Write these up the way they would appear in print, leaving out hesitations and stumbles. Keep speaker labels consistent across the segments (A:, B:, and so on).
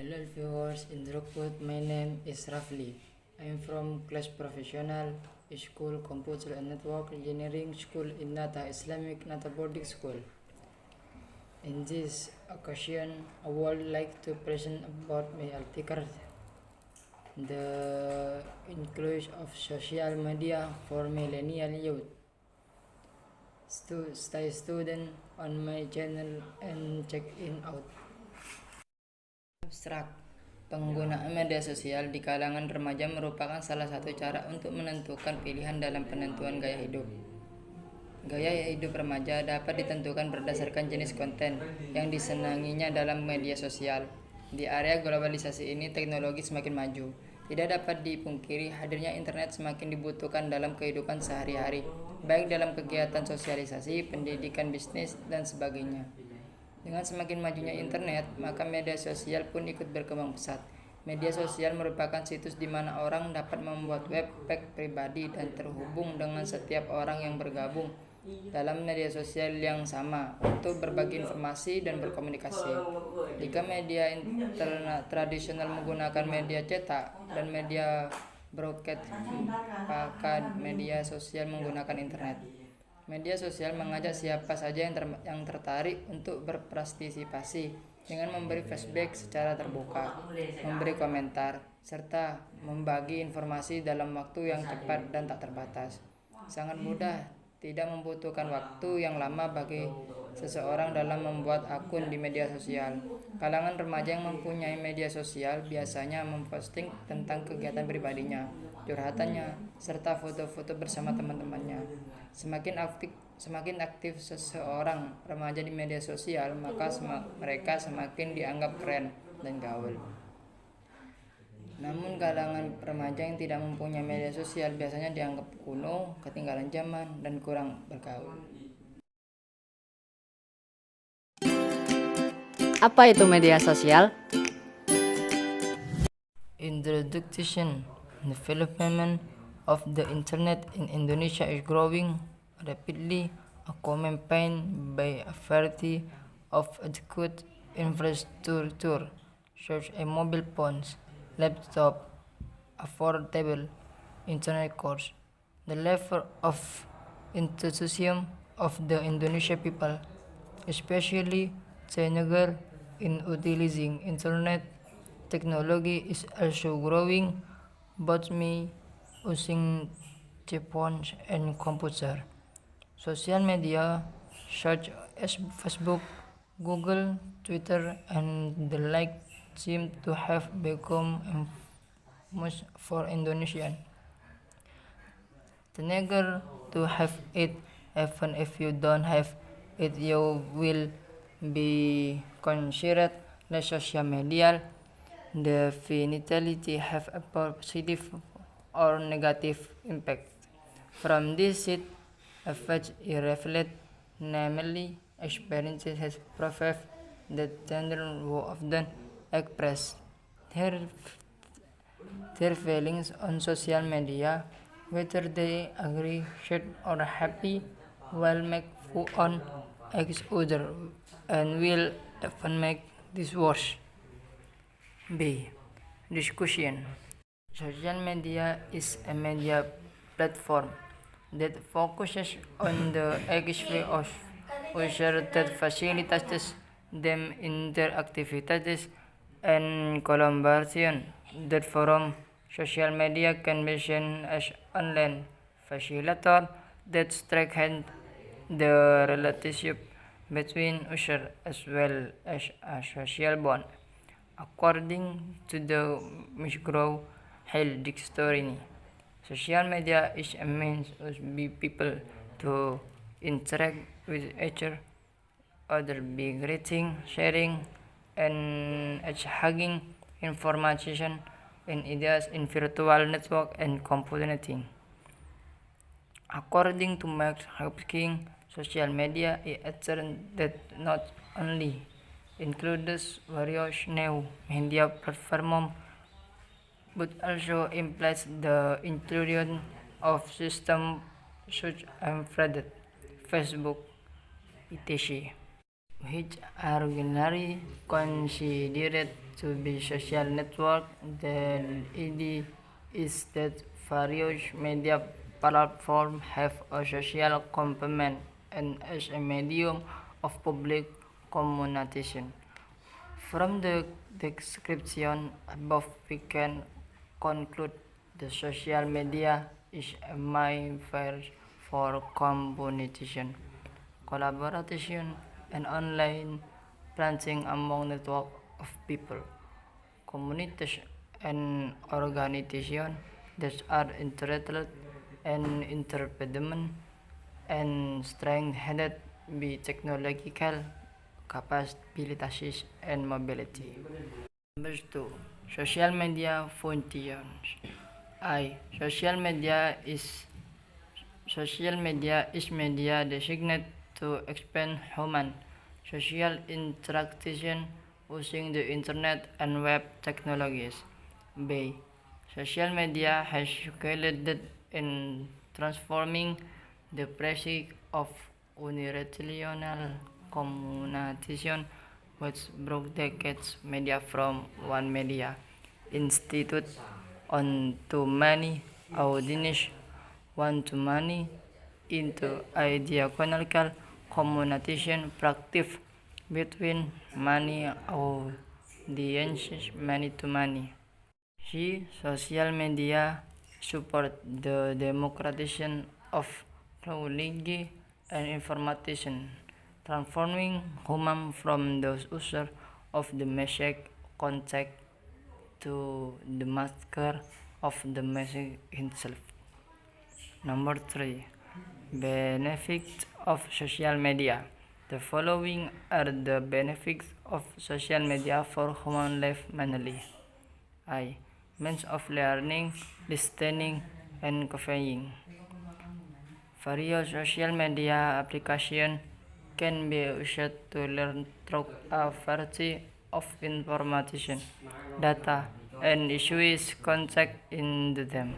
A: Hello viewers, in Rockwood, my name is Rafli. I am from class professional school, computer and network engineering school in Nata Islamic Nata boarding school. In this occasion, I would like to present about my article, the inclusion of social media for millennial youth. Stay student on my channel and check in out. Abstrak. Penggunaan media sosial di kalangan remaja merupakan salah satu cara untuk menentukan pilihan dalam penentuan gaya hidup. Gaya hidup remaja dapat ditentukan berdasarkan jenis konten yang disenanginya dalam media sosial. Di area globalisasi ini, teknologi semakin maju. Tidak dapat dipungkiri hadirnya internet semakin dibutuhkan dalam kehidupan sehari-hari, baik dalam kegiatan sosialisasi, pendidikan, bisnis, dan sebagainya. Dengan semakin majunya internet, maka media sosial pun ikut berkembang pesat. Media sosial merupakan situs di mana orang dapat membuat web page pribadi dan terhubung dengan setiap orang yang bergabung dalam media sosial yang sama untuk berbagi informasi dan berkomunikasi. Jika media internet tradisional menggunakan media cetak dan media broadcast, maka media sosial menggunakan internet. Media sosial mengajak siapa saja yang tertarik untuk berpartisipasi dengan memberi feedback secara terbuka, memberi komentar, serta membagi informasi dalam waktu yang cepat dan tak terbatas. Sangat mudah, tidak membutuhkan waktu yang lama bagi seseorang dalam membuat akun di media sosial. Kalangan remaja yang mempunyai media sosial biasanya memposting tentang kegiatan pribadinya, curhatannya, serta foto-foto bersama teman-temannya. Semakin aktif seseorang remaja di media sosial, maka mereka semakin dianggap keren dan gaul. Namun kalangan remaja yang tidak mempunyai media sosial biasanya dianggap kuno, ketinggalan zaman, dan kurang bergaul.
B: Apa itu media sosial?
A: Introduction. The development of the internet in Indonesia is growing rapidly, accompanied by a variety of adequate infrastructure such as mobile phones, laptops, affordable internet course. The level of enthusiasm of the Indonesian people, especially teenagers, in utilizing internet technology is also growing, both me using phones and computer. Social media such as Facebook, Google, Twitter, and the like seem to have become famous for Indonesian teenagers to have it. Even if you don't have it, you will be considered less social media. Definitely have a positive or negative impact. From this it affects irrelevant, namely experiences has proved that children who often express their feelings on social media, whether they agree, sad, or happy, will make fun on each other and will often make this worse. B. Discussion. Social media is a media platform that focuses on the engagement of users that facilitates them in their activities and collaboration. That forum, social media can be seen as online facilitator that strengthens the relationship between users as well as a social bond. According to the McGraw-Hill Dictionary, social media is a means of people to interact with each other by greeting, sharing, and exchanging information and ideas in virtual network and computing. According to Max Hopkins, social media is a term that not only includes various new media platforms but also implies the inclusion of systems such as Reddit, Facebook, etc., which are generally considered To be social network, the idea is that various media platforms have a social component and as a medium of public communication. From the description above, we can conclude the social media is a means for communication, collaboration, and online branching among network of people, communities, and organizations that are interested and interdependent and strengthened by technological capabilities and mobility. Number 2. Social media functions. Social media is media designed to expand human social interaction using the internet and web technologies. B. Social media has succeeded in transforming the process of unilateral communication, which broke decades media from one media institute on to many audiences one to many into a diagonal communication practice between many audiences many to many. C. Social media support the democratization of knowledge and information, transforming human from the user of the message contact to the master of the message himself. Number 3. Benefits of social media. The following are the benefits of social media for human life mainly. I. Means of learning, listening, and conveying. Various social media applications can be used to learn through a variety of information, data, and issues contained in them.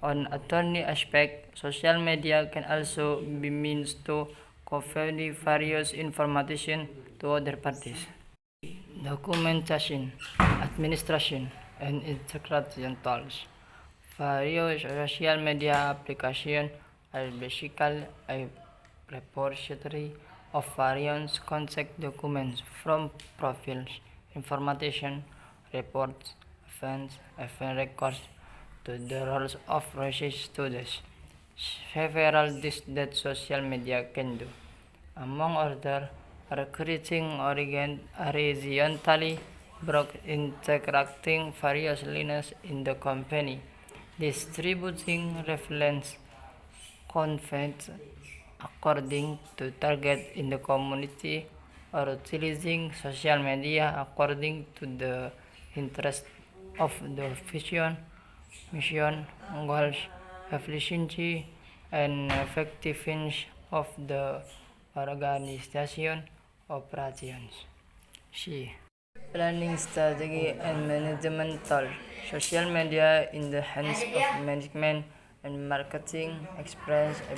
A: On attorney aspect, social media can also be means to convey various information to other parties. Documentation, administration, and integration tools. Various social media applications are basically a repository of various contact documents from profiles, information, reports, event records, to the roles of research students. Several things that social media can do. Among others, recruiting horizontally broke interacting various lines in the company, distributing reference content according to target in the community, or utilizing social media according to the interest of the vision, mission, goals, efficiency, and effectiveness of the organization operations. C. Planning strategy and management tool. Social media in the hands of management and marketing express a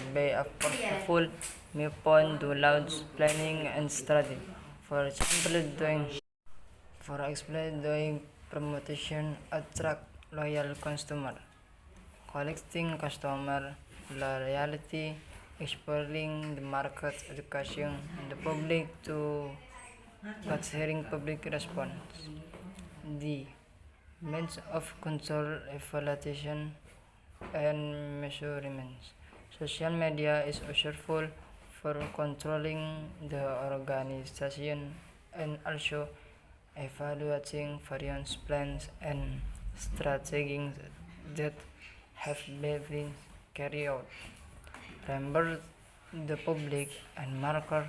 A: powerful weapon to launch planning and strategy. For example, doing promotion attract loyal customer, collecting customer loyalty, exploring the market education and the public to hearing public response. D. Means of control, evaluation, and measurements. Social media is useful for controlling the organization and also evaluating various plans and strategies that have been carried out. Remember, the public and market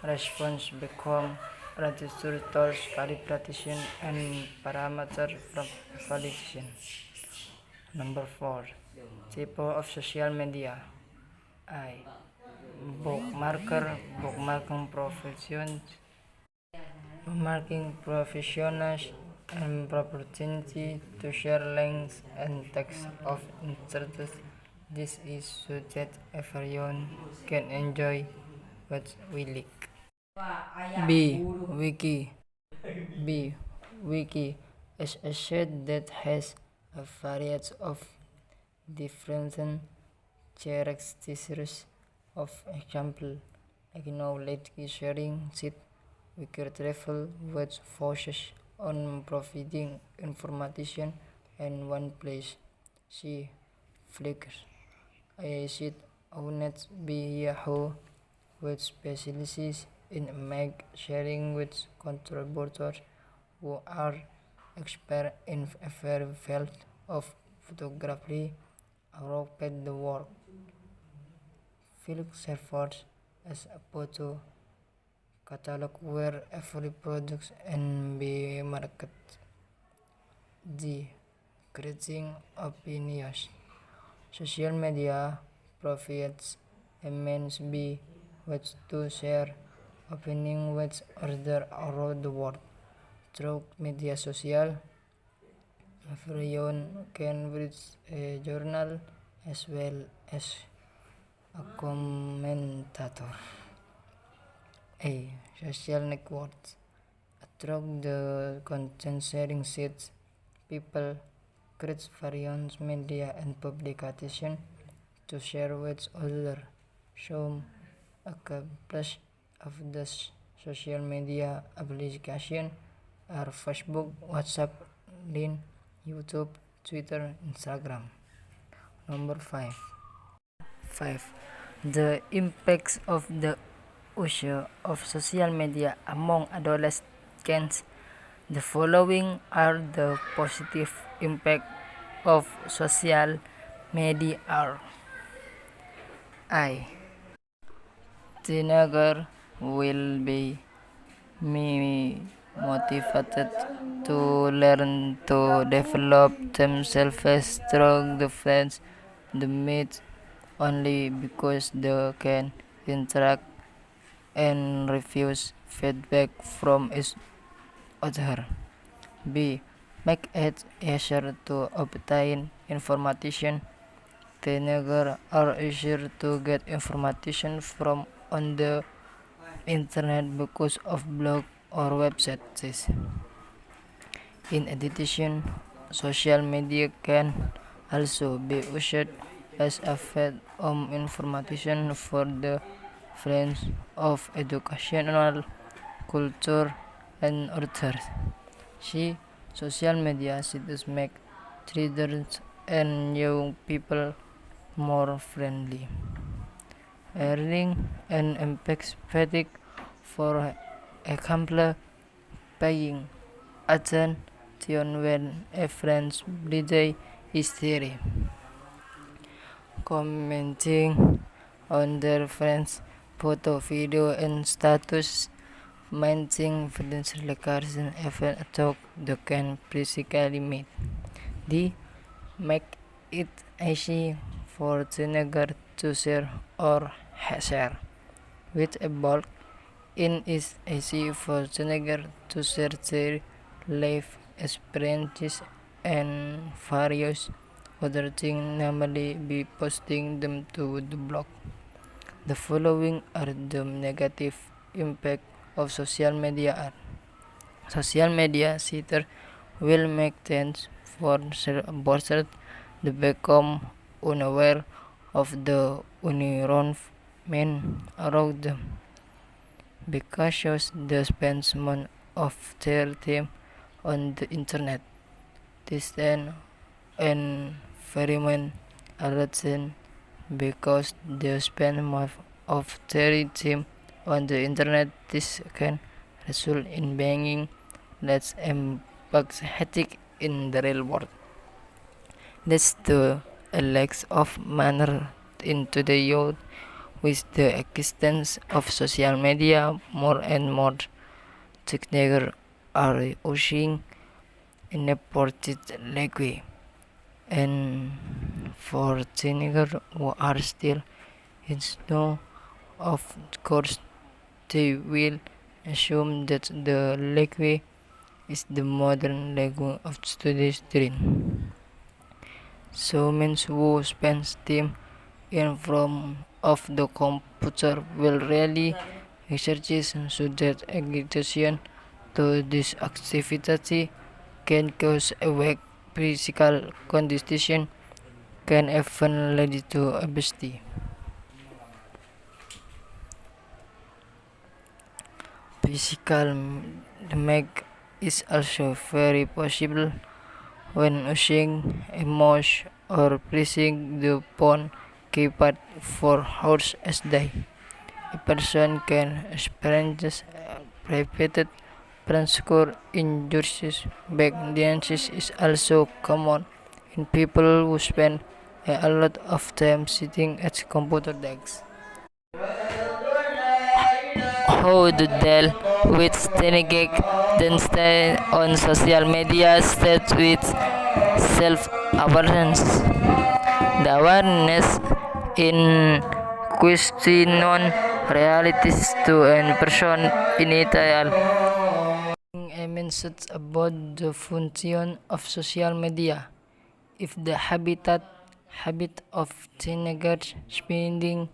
A: response become registrators, calibration, and parameter from validation. Number 4. Type of social media. I. Bookmarking professionals, and opportunity to share links and text of interest. This is so that everyone can enjoy what we like. B. Wiki. B. Wiki is a site that has a variety of different characteristics. Of example, like knowledge sharing site, Wiki travel which focuses on providing information in one place. See Flickr, a site owned by Yahoo, which specializes in image sharing with contributors who are expert in every field of photography around the world. Flickr serves as a photo catalog where every product can be marketed. D. Creating opinions. Social media provides a means by which to share opinion with others around the world. Through media social, everyone can read a journal as well as a commentator. A. Social networks. Through the content sharing sites, people create various media and publications to share with others. Some examples of the social media applications are Facebook, WhatsApp, LinkedIn, YouTube, Twitter, Instagram. Number 5. 5. The impacts of the use of social media among adolescents. The following are the positive impact of social media. I. Teenagers will be motivated to learn to develop themselves through the friends they meet only because they can interact and refuse feedback from each other. B. Make it easier to obtain information. Teenagers are easier to get information from on the internet because of blogs or websites. In addition, social media can also be used as a feed of information for the friends of educational, culture, and others. See, social media sites make traders and young people more friendly. Earning and impact fatigue, for example, paying attention when a friend's birthday is there, commenting on their friends' photo, video, and status, maintaining friends records even though they can physically meet. D. Make it easy for teenagers to share or share with a bulk. It is easy for teenagers to share their life experiences and various other things, namely by posting them to the blog. The following are the negative impact of social media. Social media sites will make teens forced to become unaware of the environment around them because they spend most of their time on the internet. This environment allows because they spend most of their time on the internet. This can result in being less empathetic in the real world. Leads to a lack of manner into the youth. With the existence of social media, more and more teenagers are using inappropriate language, and for teenagers who are still in school, of course, they will assume that the language is the modern language of today's children. So means who spends time in front of the computer will really research so that education to this activity can cause a weak physical condition, can even lead to obesity. Physical damage is also very possible when using a mouse or pressing the phone keypad for hours a day. A person can experience repeated brain injuries. Back disease is also common in people who spend a lot of time sitting at computer desks. How to deal with teenage then stay on social media state with self-awareness. The awareness in question on realities to a person initial a mindset about the function of social media. If the habit of teenagers spending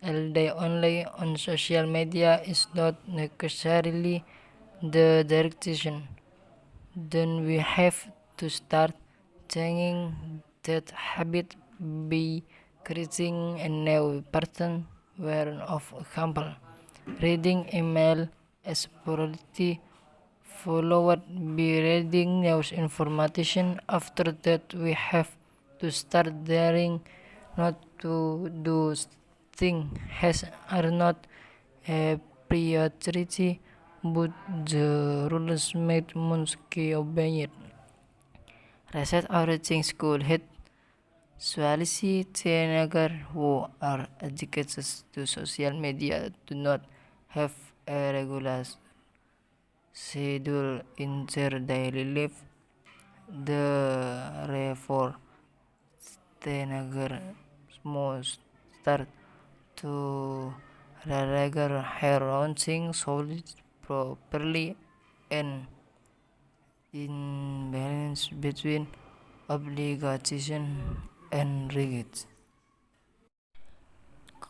A: all day only on social media is not necessarily the direction, then we have to start changing that habit by creating a new pattern where, of example, reading email as priority followed by reading news information. After that, we have to start daring not to do things as are not a priority, but the rules made must be obeyed. Research origin school hit Swalisi teenagers who are addicted to social media do not have a regular schedule in their daily life. Therefore, teenagers must start to regular hair rounding solid properly and in balance between obligation and rights.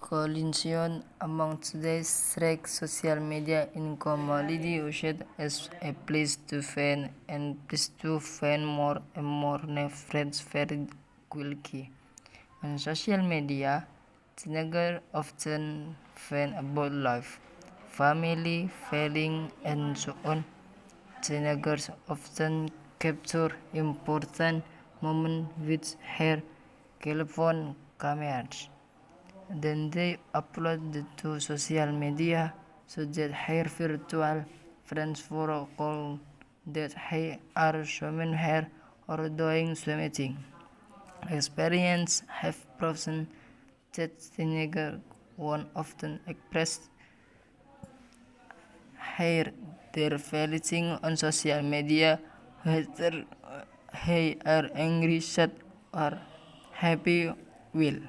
A: Collision among today's strict social media in commodity used as a place to find and place to find more and more new friends very quickly. On social media, teenagers often find about life, family, feeling, and so on. Teenagers often capture important moments with their telephone cameras. Then they upload it to social media so that their virtual friends for call that they are swimming here or doing swimming. Experience have proven that teenagers one often express their feelings on social media, whether they are angry, sad, or happy. Will